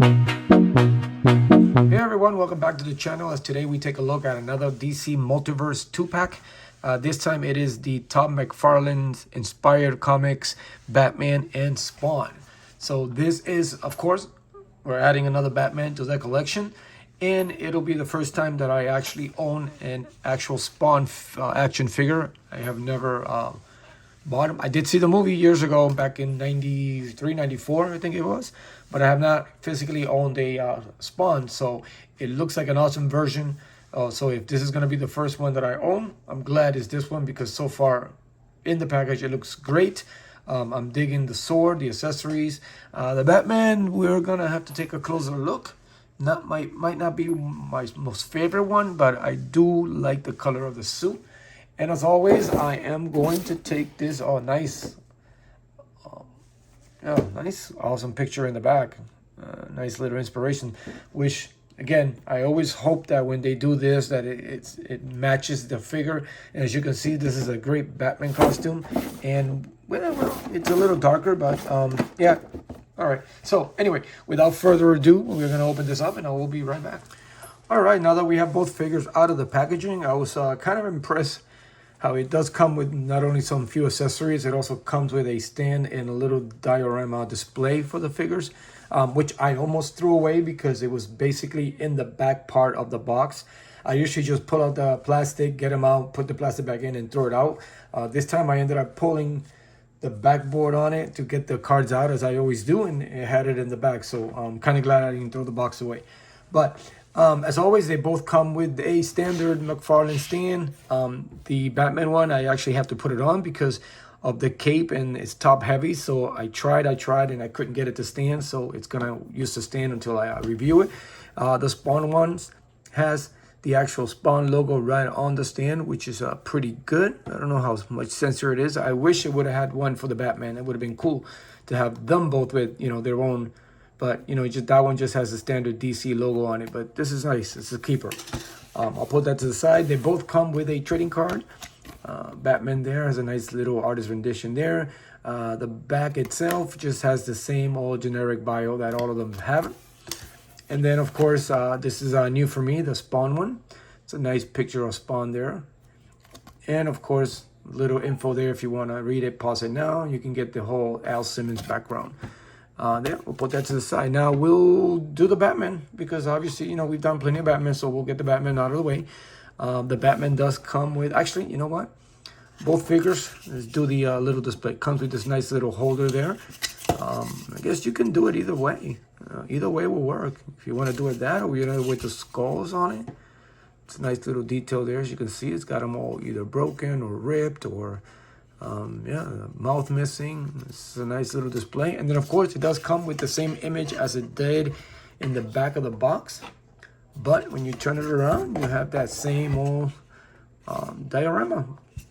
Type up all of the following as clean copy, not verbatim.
Hey everyone, welcome back to the channel. As today we take a look at another DC Multiverse 2-pack. This time it is the Todd McFarlane inspired comics, Batman and Spawn. So this is, of course, we're adding another Batman to that collection. And it'll be the first time that I actually own an actual Spawn action figure. I have never bought him. I did see the movie years ago, back in 93, 94, I think it was. But I have not physically owned a Spawn, so it looks like an awesome version. So if this is going to be the first one that I own, I'm glad it's this one because so far in the package it looks great. I'm digging the sword, the accessories. The Batman, we're going to have to take a closer look. Might not be my most favorite one, but I do like the color of the suit. And as always, I am going to take this nice, awesome picture in the back. Nice little inspiration. Which, again, I always hope that when they do this, that it matches the figure. And as you can see, this is a great Batman costume. And, well it's a little darker, but yeah. All right. So, anyway, without further ado, we're going to open this up and I will be right back. All right. Now that we have both figures out of the packaging, I was kind of impressed how it does come with not only some few accessories, it also comes with a stand and a little diorama display for the figures, which I almost threw away because it was basically in the back part of the box. I usually just pull out the plastic, get them out, put the plastic back in and throw it out. This time I ended up pulling the backboard on it to get the cards out, as I always do, and it had it in the back. So I'm kind of glad I didn't throw the box away. But as always, they both come with a standard McFarlane stand. The Batman one, I actually have to put it on because of the cape and it's top heavy. So I tried, and I couldn't get it to stand. So it's going to use the stand until I review it. The Spawn ones has the actual Spawn logo right on the stand, which is pretty good. I don't know how much sensor it is. I wish it would have had one for the Batman. It would have been cool to have them both with, their own. But, just that one just has a standard DC logo on it. But this is nice. It's a keeper. I'll put that to the side. They both come with a trading card. Batman there has a nice little artist rendition there. The back itself just has the same old generic bio that all of them have. And then, of course, this is new for me, the Spawn one. It's a nice picture of Spawn there. And, of course, little info there if you want to read it, pause it now. You can get the whole Al Simmons background. There, we'll put that to the side. Now we'll do the Batman because obviously, we've done plenty of Batman, so we'll get the Batman out of the way. The Batman does come with, actually, you know what? Both figures, let's do the little display. Comes with this nice little holder there. I guess you can do it either way. Either way will work. If you want to do it that or with the skulls on it. It's a nice little detail there. As you can see, it's got them all either broken or ripped or mouth missing. It's a nice little display. And then, of course, it does come with the same image as it did in the back of the box. But when you turn it around, you have that same old diorama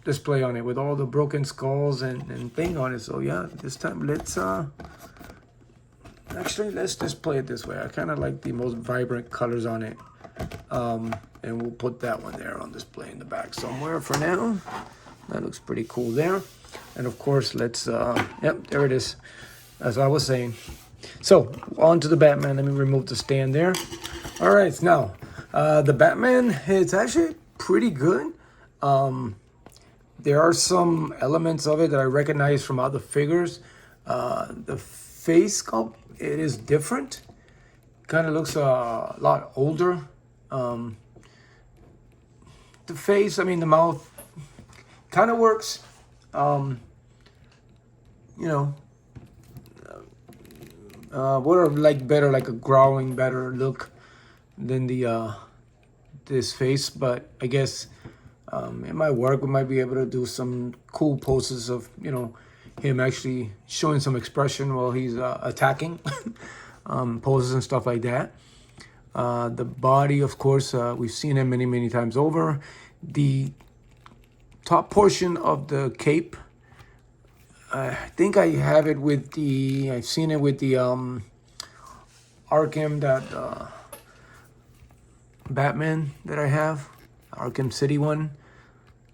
display on it with all the broken skulls and thing on it. So, yeah, this time let's display it this way. I kind of like the most vibrant colors on it. And we'll put that one there on display in the back somewhere for now. That looks pretty cool there. And of course, let's, there it is, as I was saying. So, on to the Batman. Let me remove the stand there. All right, now, the Batman, it's actually pretty good. There are some elements of it that I recognize from other figures. The face sculpt, it is different. Kind of looks a lot older. The face, the mouth, kind of works, what are better, like a growling better look than the this face, but I guess it might work. We might be able to do some cool poses of him actually showing some expression while he's attacking, poses and stuff like that. The body, of course, we've seen him many times over. The top portion of the cape, I think I have it with I've seen it with the Arkham, that Batman that I have, Arkham City one.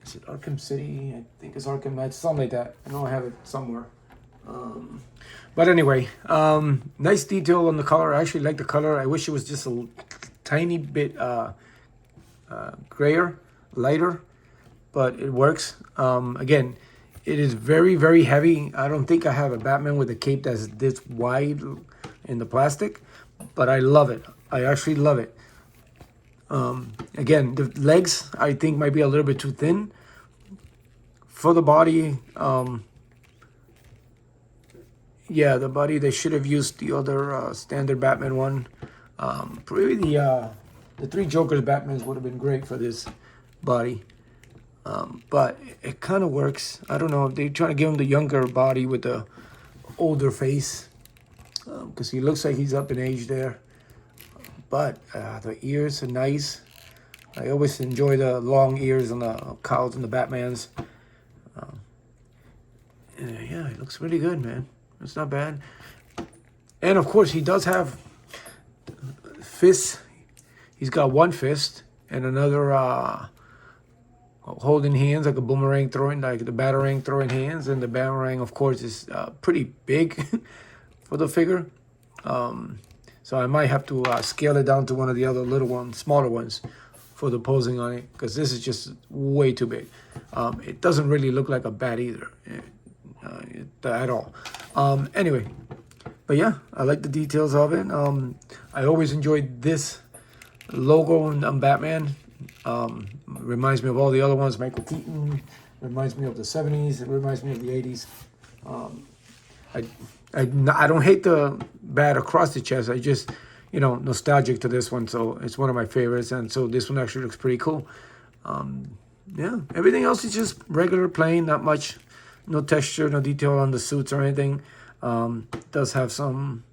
Is it Arkham City? I think it's Arkham Knight, something like that. I know I have it somewhere. But anyway, nice detail on the color. I actually like the color. I wish it was just a tiny bit grayer, lighter, but it works. Again, it is very, very heavy. I don't think I have a Batman with a cape that's this wide in the plastic, but I love it. I actually love it. Again, the legs I think might be a little bit too thin for the body. Yeah, the body, they should have used the other standard Batman one. Probably the three Jokers Batmans would have been great for this body. But it kind of works. I don't know if they're trying to give him the younger body with the older face, because he looks like he's up in age there. But the ears are nice. I always enjoy the long ears on the cows and the Batmans. Yeah, it looks really good, man. It's not bad. And of course, he does have fists. He's got one fist and another holding hands, like a boomerang throwing, like the batarang throwing hands. And the batarang, of course, is pretty big for the figure. So I might have to scale it down to one of the other little ones, smaller ones, for the posing on it, because this is just way too big. It doesn't really look like a bat either, at all. Anyway, but yeah, I like the details of it. I always enjoyed this logo on Batman. Reminds me of all the other ones. Michael Keaton. Reminds me of the 70s. It reminds me of the 80s. I don't hate the bat across the chest. I just, nostalgic to this one. So it's one of my favorites. And so this one actually looks pretty cool. Yeah, everything else is just regular, plain, not much, no texture, no detail on the suits or anything. Does have some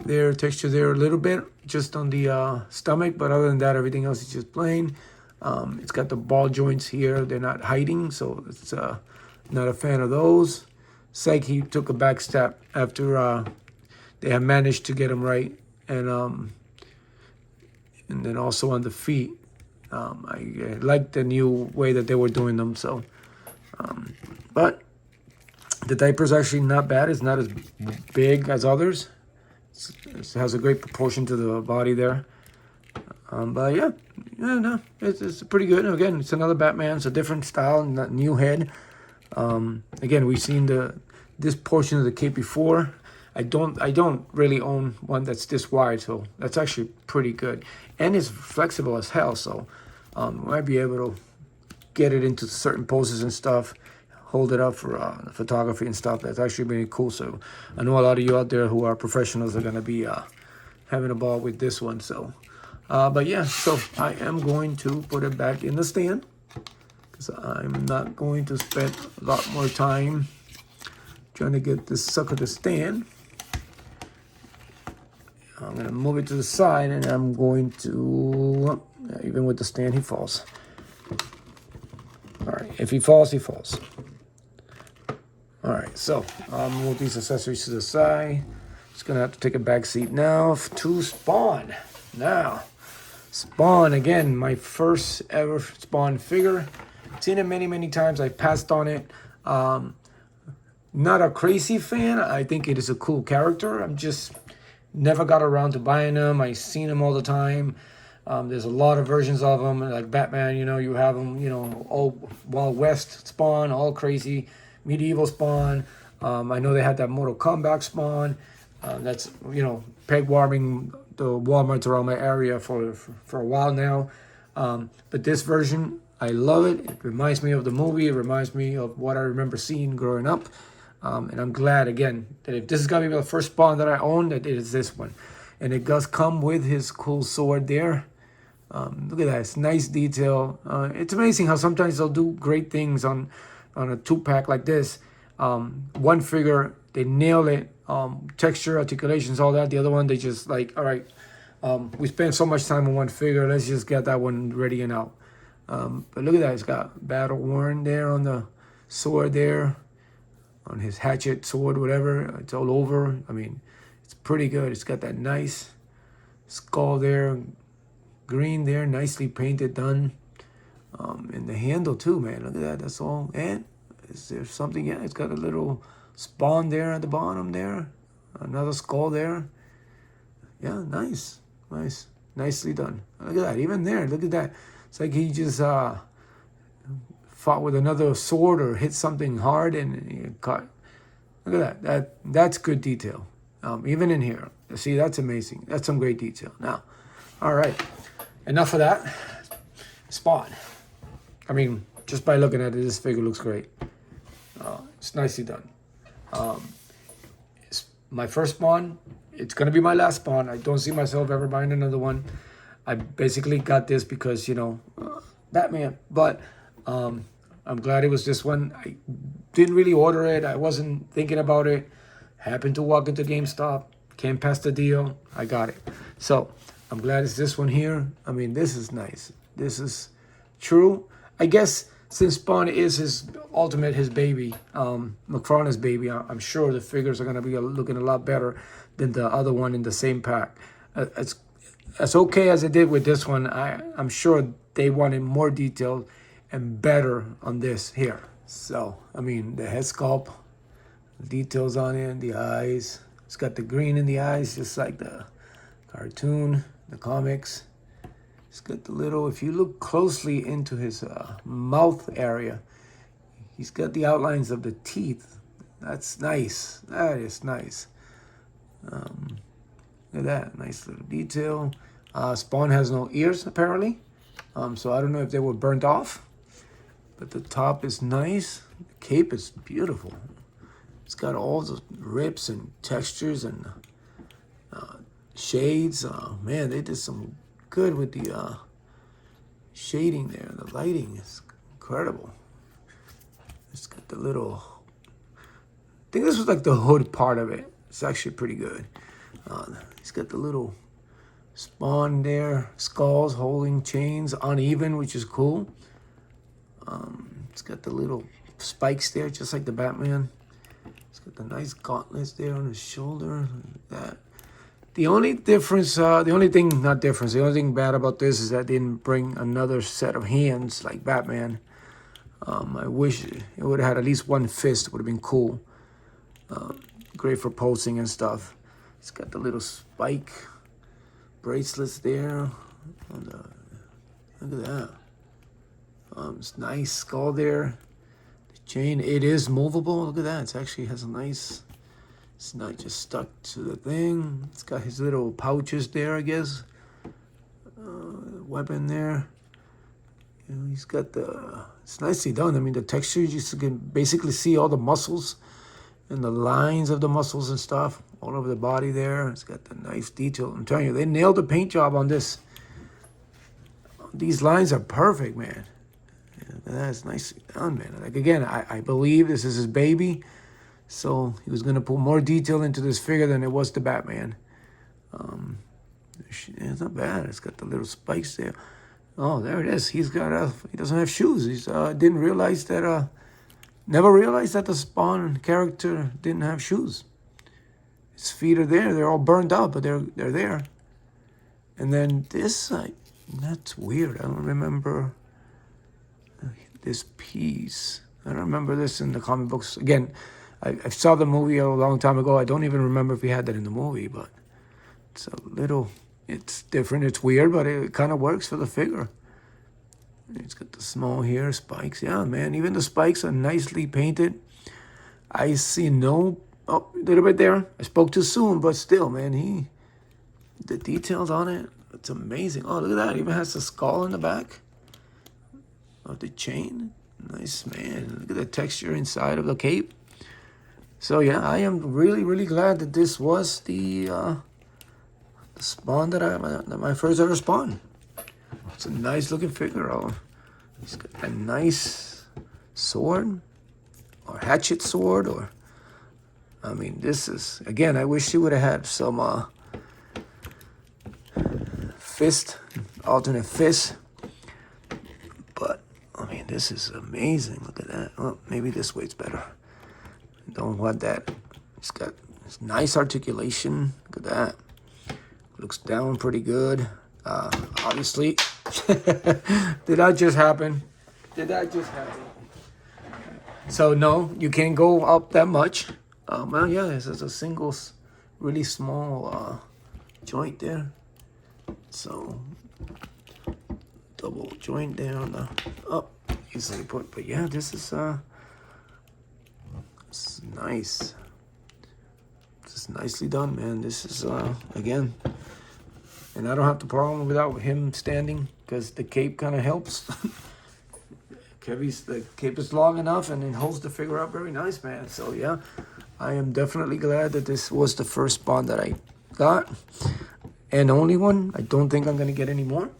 texture there a little bit, just on the stomach. But other than that, everything else is just plain. It's got the ball joints here. They're not hiding, so it's not a fan of those. Psyche took a back step after they have managed to get them right, and then also on the feet, I like the new way that they were doing them. So, but the diaper's actually not bad. It's not as big as others. It has a great proportion to the body there. But yeah, no, it's pretty good. Again, it's another Batman. It's a different style, not new head. Again, we've seen this portion of the cape before. I don't really own one that's this wide, so that's actually pretty good. And it's flexible as hell, so we might be able to get it into certain poses and stuff, hold it up for photography and stuff. That's actually really cool. So I know a lot of you out there who are professionals are gonna be having a ball with this one. So, but yeah, so I am going to put it back in the stand, because I'm not going to spend a lot more time trying to get this sucker to stand. I'm going to move it to the side, and I'm going to, even with the stand, he falls. All right, if he falls, he falls. All right, so I'll move these accessories to the side. Just going to have to take a back seat now to Spawn. Now, Spawn, again, my first ever Spawn figure. Seen it many, many times. I passed on it. Not a crazy fan. I think it is a cool character. I'm just never got around to buying them. I seen them all the time. There's a lot of versions of them, like Batman. You have them. All Wild West Spawn, all crazy, medieval Spawn. I know they had that Mortal Kombat Spawn. That's peg warming the Walmarts around my area for a while now. But this version, I love it. It reminds me of the movie. It reminds me of what I remember seeing growing up. And I'm glad, again, that if this is going to be the first Spawn that I own, that it is this one. And it does come with his cool sword there. Look at that. It's nice detail. It's amazing how sometimes they'll do great things on a 2-pack like this. One figure, they nail it. Texture, articulations, all that. The other one, they just like, all right, we spent so much time on one figure. Let's just get that one ready and out. But look at that. It's got battle worn there on the sword there. On his hatchet, sword, whatever. It's all over. I mean, it's pretty good. It's got that nice skull there. Green there. Nicely painted, done. And the handle too, man. Look at that. That's all. And Is there something? Yeah, it's got a little spawn there at the bottom there. Another skull there. Yeah, nice. Nice. Nicely done. Look at that. Even there, look at that. It's like he just fought with another sword or hit something hard and he caught. Look at that. That's good detail. Even in here. See, that's amazing. That's some great detail. Now, all right. Enough of that. Spawn. I mean, just by looking at it, this figure looks great. It's nicely done. It's my first Spawn. It's going to be my last Spawn. I don't see myself ever buying another one. I basically got this because, Batman. But I'm glad it was this one. I didn't really order it. I wasn't thinking about it. Happened to walk into GameStop. Came past the deal. I got it. So I'm glad it's this one here. I mean, this is nice. This is true. I guess since Spawn is his baby, McFarlane's baby, I'm sure the figures are going to be looking a lot better than the other one in the same pack. It's as okay as it did with this one. I'm sure they wanted more detail and better on this here. So, I mean, the head sculpt, the details on it, the eyes. It's got the green in the eyes, just like the cartoon, the comics. It's got the little, if you look closely into his mouth area, he's got the outlines of the teeth. That's nice. That is nice. Look at that. Nice little detail. Spawn has no ears, apparently. So I don't know if they were burnt off. But the top is nice. The cape is beautiful. It's got all the rips and textures and shades. Man, they did some good with the shading there. The lighting is incredible. It's got the little, I think this was like the hood part of it. It's actually pretty good. It's got the little Spawn there, skulls holding chains, uneven, which is cool. It's got the little spikes there, just like the Batman. It's got the nice gauntlets there on his shoulder. Like that. The only difference, the only thing bad about this is that I didn't bring another set of hands like Batman. I wish it would have had at least one fist. Would have been cool. Great for posing and stuff. It's got the little spike bracelets there. Look at that. It's nice skull there. The chain, it is movable. Look at that. It actually has a nice, it's not just stuck to the thing. It's got his little pouches there, I guess. Weapon there. He's got the, it's nicely done. I mean, the texture, you can basically see all the muscles and the lines of the muscles and stuff all over the body there. It's got the nice detail. I'm telling you, they nailed the paint job on this. These lines are perfect, man. That's nicely done, man. Like, again, I believe this is his baby. So he was going to put more detail into this figure than it was the Batman. It's not bad. It's got the little spikes there. Oh, there it is. He's got he doesn't have shoes. He's didn't realize that never realized that the Spawn character didn't have shoes. His feet are there. They're all burned out, but they're there. And then this, that's weird. I don't remember this piece. I don't remember this in the comic books. Again, I saw the movie a long time ago. I don't even remember if we had that in the movie, but it's a little, it's different. It's weird, but it kind of works for the figure. It's got the small hair spikes. Yeah, man, even the spikes are nicely painted. I see no, oh, a little bit there. I spoke too soon, but still, man, the details on it, it's amazing. Oh, look at that. It even has the skull in the back of the chain. Nice, man. Look at the texture inside of the cape. So, yeah, I am really, really glad that this was the Spawn that my first ever Spawn. It's a nice looking figure. He's got a nice sword or hatchet sword, or I mean, this is, again, I wish he would have had some alternate fist. But I mean, this is amazing. Look at that. Oh, maybe this way it's better. Don't want that. It's got this nice articulation. Look at that. Looks down pretty good. Obviously. Did that just happen? So no, you can't go up that much. Well, yeah, this is a single, really small joint there. So double joint there on the up, easily put. But yeah, this is nice. This is nicely done, man. This is again, and I don't have the problem without him standing because the cape kind of helps. The cape is long enough and it holds the figure up very nice, man. So yeah, I am definitely glad that this was the first Spawn that I got. And only one. I don't think I'm going to get any more.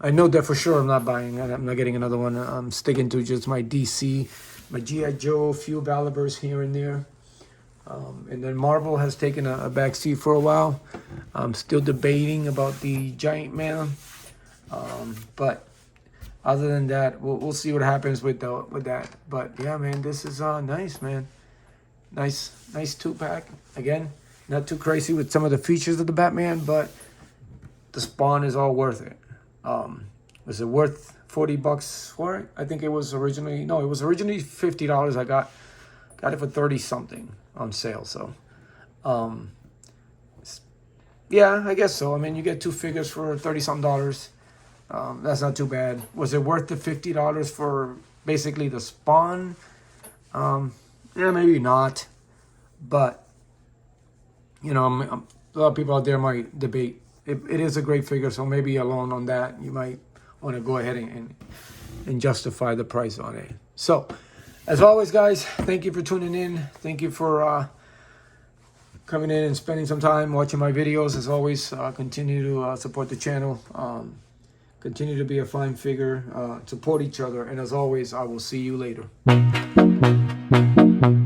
I know that for sure I'm not buying. I'm not getting another one. I'm sticking to just my DC, my G.I. Joe, few Balibers here and there. And then Marvel has taken a backseat for a while. I'm still debating about the Giant Man. But other than that, we'll see what happens with that. But yeah, man, this is nice, man. Nice 2-pack. Again, not too crazy with some of the features of the Batman, but the Spawn is all worth it. Was it worth $40 for it? I think it was originally, no, it was originally $50. I got it for 30 something on sale. So yeah, I guess so. I mean, you get 2 figures for 30 something dollars. That's not too bad. Was it worth the $50 for basically the Spawn? Yeah, maybe not. But, you know, a lot of people out there might debate. It is a great figure, so maybe alone on that, you might want to go ahead and justify the price on it. So, as always, guys, thank you for tuning in. Thank you for coming in and spending some time watching my videos. As always, continue to support the channel. Continue to be a fine figure, support each other, and as always, I will see you later.